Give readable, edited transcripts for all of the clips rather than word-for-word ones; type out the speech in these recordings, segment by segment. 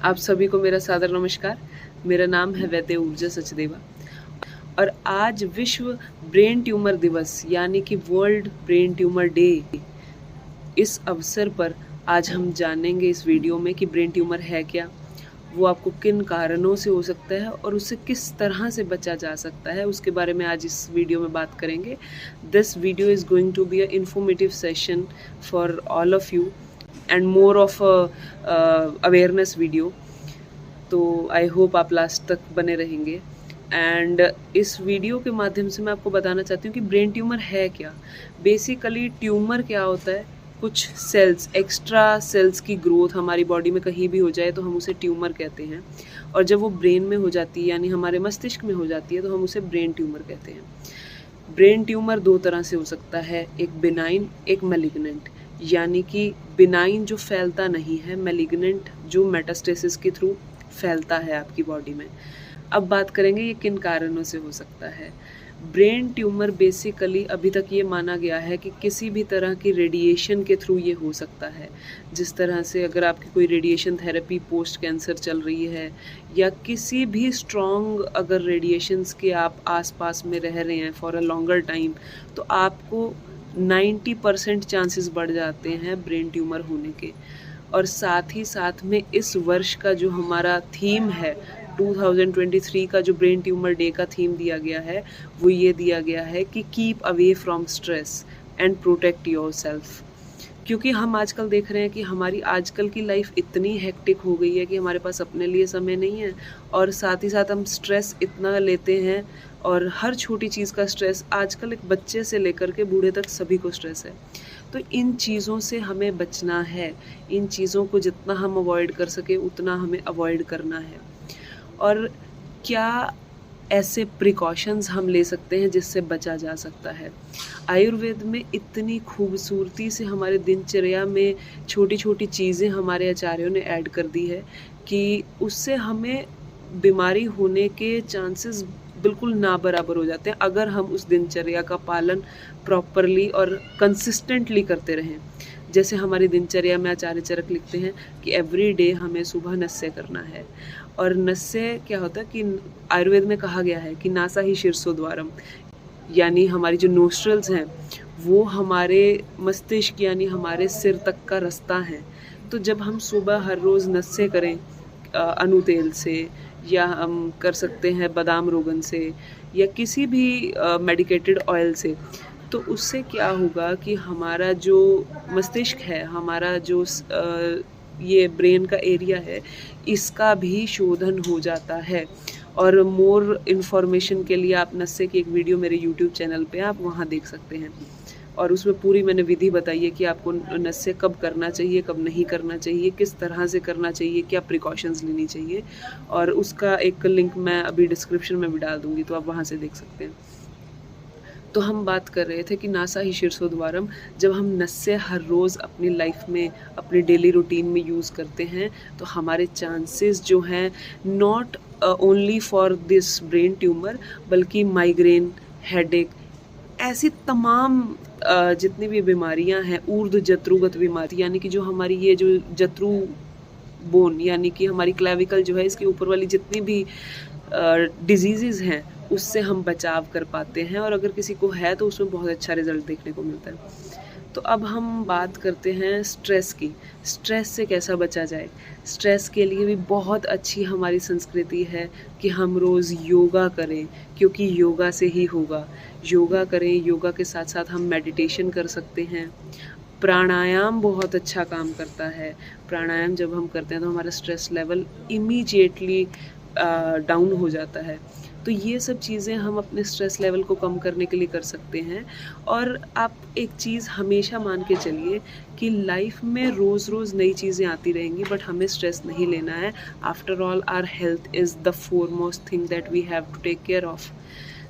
आप सभी को मेरा सादर नमस्कार। मेरा नाम है वैद्य ऊर्जा सचदेवा और आज विश्व ब्रेन ट्यूमर दिवस यानी कि वर्ल्ड ब्रेन ट्यूमर डे। इस अवसर पर आज हम जानेंगे इस वीडियो में कि ब्रेन ट्यूमर है क्या, वो आपको किन कारणों से हो सकता है और उससे किस तरह से बचा जा सकता है, उसके बारे में आज इस वीडियो में बात करेंगे। This video is going to be a informative session for all of you and more of awareness video. तो आई होप आप लास्ट तक बने रहेंगे। एंड इस वीडियो के माध्यम से मैं आपको बताना चाहती हूँ कि ब्रेन ट्यूमर है क्या। बेसिकली ट्यूमर क्या होता है, कुछ सेल्स, एक्स्ट्रा सेल्स की ग्रोथ हमारी बॉडी में कहीं भी हो जाए तो हम उसे ट्यूमर कहते हैं, और जब वो ब्रेन में हो जाती है यानी हमारे मस्तिष्क में हो जाती है तो हम उसे ब्रेन ट्यूमर कहते हैं। ब्रेन ट्यूमर दो तरह से हो सकता है, एक बिनाइन एक मैलिग्नेंट। यानी कि बिनाइन जो फैलता नहीं है, मैलिग्नेंट जो मेटास्टेसिस के थ्रू फैलता है आपकी बॉडी में। अब बात करेंगे ये किन कारणों से हो सकता है। ब्रेन ट्यूमर बेसिकली अभी तक ये माना गया है कि किसी भी तरह की रेडिएशन के थ्रू ये हो सकता है। जिस तरह से अगर आपकी कोई रेडिएशन थेरेपी पोस्ट कैंसर चल रही है या किसी भी स्ट्रॉन्ग अगर रेडिएशंस के आप आसपास में रह रहे हैं फॉर अ लॉन्गर टाइम, तो आपको 90% चांसेस बढ़ जाते हैं ब्रेन ट्यूमर होने के। और साथ ही साथ में इस वर्ष का जो हमारा थीम है 2023 का, जो ब्रेन ट्यूमर डे का थीम दिया गया है, वो ये दिया गया है कि keep away from stress and protect your self. क्योंकि हम आजकल देख रहे हैं कि हमारी आजकल की लाइफ इतनी हेक्टिक हो गई है कि हमारे पास अपने लिए समय नहीं है, और साथ ही साथ हम स्ट्रेस इतना लेते हैं, और हर छोटी चीज़ का स्ट्रेस, आजकल एक बच्चे से लेकर के बूढ़े तक सभी को स्ट्रेस है। तो इन चीज़ों से हमें बचना है, इन चीज़ों को जितना हम अवॉइड कर सके उतना हमें अवॉइड करना है। और क्या ऐसे प्रिकॉशंस हम ले सकते हैं जिससे बचा जा सकता है। आयुर्वेद में इतनी खूबसूरती से हमारे दिनचर्या में छोटी छोटी चीज़ें हमारे आचार्यों ने ऐड कर दी है कि उससे हमें बीमारी होने के चांसेस बिल्कुल ना बराबर हो जाते हैं अगर हम उस दिनचर्या का पालन प्रॉपरली और कंसिस्टेंटली करते रहें। जैसे हमारी दिनचर्या में आचार्य चरक लिखते हैं कि एवरी डे हमें सुबह नस्य करना है। और नस्य क्या होता है कि आयुर्वेद में कहा गया है कि नासा ही शीर्षो द्वारम, यानी हमारी जो नोस्ट्रल्स हैं वो हमारे मस्तिष्क यानी हमारे सिर तक का रास्ता है। तो जब हम सुबह हर रोज़ नस्य करें अनु तेल से, या हम कर सकते हैं बादाम रोगन से, या किसी भी मेडिकेटेड ऑयल से, तो उससे क्या होगा कि हमारा जो मस्तिष्क है, हमारा जो ये ब्रेन का एरिया है, इसका भी शोधन हो जाता है। और मोर इन्फॉर्मेशन के लिए आप नस्य की एक वीडियो मेरे यूट्यूब चैनल पे आप वहाँ देख सकते हैं, और उसमें पूरी मैंने विधि बताई है कि आपको नस्य कब करना चाहिए, कब नहीं करना चाहिए, किस तरह से करना चाहिए, क्या प्रिकॉशंस लेनी चाहिए, और उसका एक लिंक मैं अभी डिस्क्रिप्शन में भी डाल दूँगी, तो आप वहाँ से देख सकते हैं। तो हम बात कर रहे थे कि नासा ही शीर्षो द्वारम, जब हम नस्य हर रोज़ अपनी लाइफ में, अपने डेली रूटीन में यूज़ करते हैं, तो हमारे चांसेस जो हैं not only for this brain tumour, बल्कि माइग्रेन, हेडेक, ऐसी तमाम जितनी भी बीमारियां हैं, ऊर्ध्व जत्रुगत बीमारी, यानी कि जो हमारी ये जो जत्रु बोन यानी कि हमारी क्लेविकल जो है, इसके ऊपर वाली जितनी भी डिजीज़ेज़ हैं, उससे हम बचाव कर पाते हैं। और अगर किसी को है तो उसमें बहुत अच्छा रिजल्ट देखने को मिलता है। तो अब हम बात करते हैं स्ट्रेस की। स्ट्रेस से कैसा बचा जाए। स्ट्रेस के लिए भी बहुत अच्छी हमारी संस्कृति है कि हम रोज़ योगा करें, क्योंकि योगा से ही होगा। योगा करें, योगा के साथ साथ हम मेडिटेशन कर सकते हैं। प्राणायाम बहुत अच्छा काम करता है। प्राणायाम जब हम करते हैं तो हमारा स्ट्रेस लेवल इमीडिएटली डाउन हो जाता है। तो ये सब चीज़ें हम अपने स्ट्रेस लेवल को कम करने के लिए कर सकते हैं। और आप एक चीज़ हमेशा मान के चलिए कि लाइफ में रोज़ रोज़ नई चीज़ें आती रहेंगी, बट हमें स्ट्रेस नहीं लेना है। After all our health is the foremost thing that we have to take care of.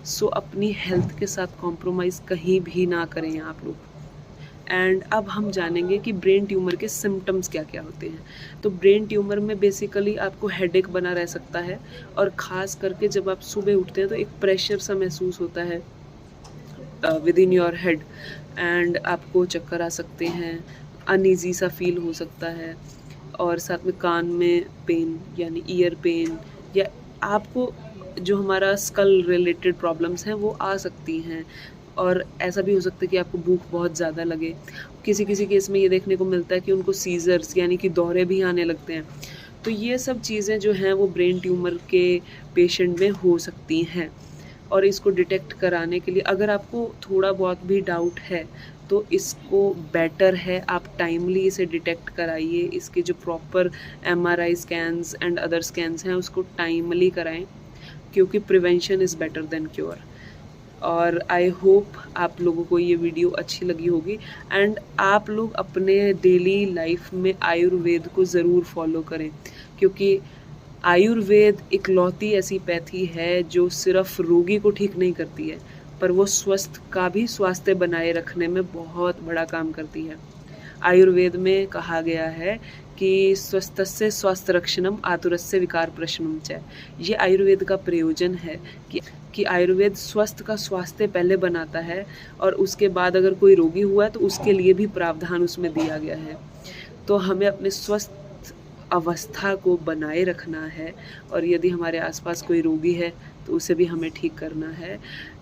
So अपनी हेल्थ के साथ कॉम्प्रोमाइज़ कहीं भी ना करें आप लोग। एंड अब हम जानेंगे कि ब्रेन ट्यूमर के सिम्टम्स क्या क्या होते हैं। तो ब्रेन ट्यूमर में बेसिकली आपको हेडेक बना रह सकता है, और ख़ास करके जब आप सुबह उठते हैं तो एक प्रेशर सा महसूस होता है with in your head, and आपको चक्कर आ सकते हैं, अनईजी सा फील हो सकता है, और साथ में कान में पेन यानी ईयर पेन, या आपको जो हमारा स्कल रिलेटेड प्रॉब्लम्स हैं वो आ सकती हैं। और ऐसा भी हो सकता है कि आपको भूख बहुत ज़्यादा लगे। किसी किसी केस में ये देखने को मिलता है कि उनको सीजर्स यानी कि दौरे भी आने लगते हैं। तो ये सब चीज़ें जो हैं वो ब्रेन ट्यूमर के पेशेंट में हो सकती हैं। और इसको डिटेक्ट कराने के लिए अगर आपको थोड़ा बहुत भी डाउट है तो इसको बेटर है आप टाइमली इसे डिटेक्ट कराइए। इसके जो proper MRI scans and other scans हैं उसको टाइमली कराएं, क्योंकि prevention is better than cure. और आई होप आप लोगों को ये वीडियो अच्छी लगी होगी एंड आप लोग अपने डेली लाइफ में आयुर्वेद को ज़रूर फॉलो करें, क्योंकि आयुर्वेद इकलौती ऐसी पैथी है जो सिर्फ रोगी को ठीक नहीं करती है, पर वो स्वस्थ का भी स्वास्थ्य बनाए रखने में बहुत बड़ा काम करती है। आयुर्वेद में कहा गया है कि स्वस्थस्य स्वास्थ्य रक्षणम आतुरस्य विकार प्रशमनम च। ये आयुर्वेद का प्रयोजन है कि आयुर्वेद स्वस्थ का स्वास्थ्य पहले बनाता है और उसके बाद अगर कोई रोगी हुआ है तो उसके लिए भी प्रावधान उसमें दिया गया है। तो हमें अपने स्वस्थ अवस्था को बनाए रखना है और यदि हमारे आसपास कोई रोगी है तो उसे भी हमें ठीक करना है।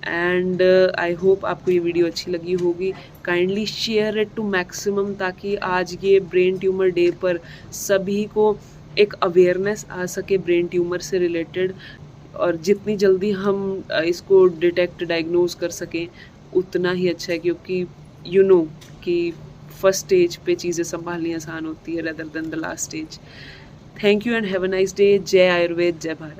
एंड आई होप आपको ये वीडियो अच्छी लगी होगी। Kindly share it to maximum, ताकि आज ये ब्रेन ट्यूमर डे पर सभी को एक अवेयरनेस आ सके ब्रेन ट्यूमर से रिलेटेड, और जितनी जल्दी हम इसको डिटेक्ट डायग्नोज कर सकें उतना ही अच्छा है, क्योंकि यू नो कि फर्स्ट स्टेज पे चीज़ें संभालनी आसान होती है rather than the last stage. Thank you and have a nice day. जय आयुर्वेद, जय भारत।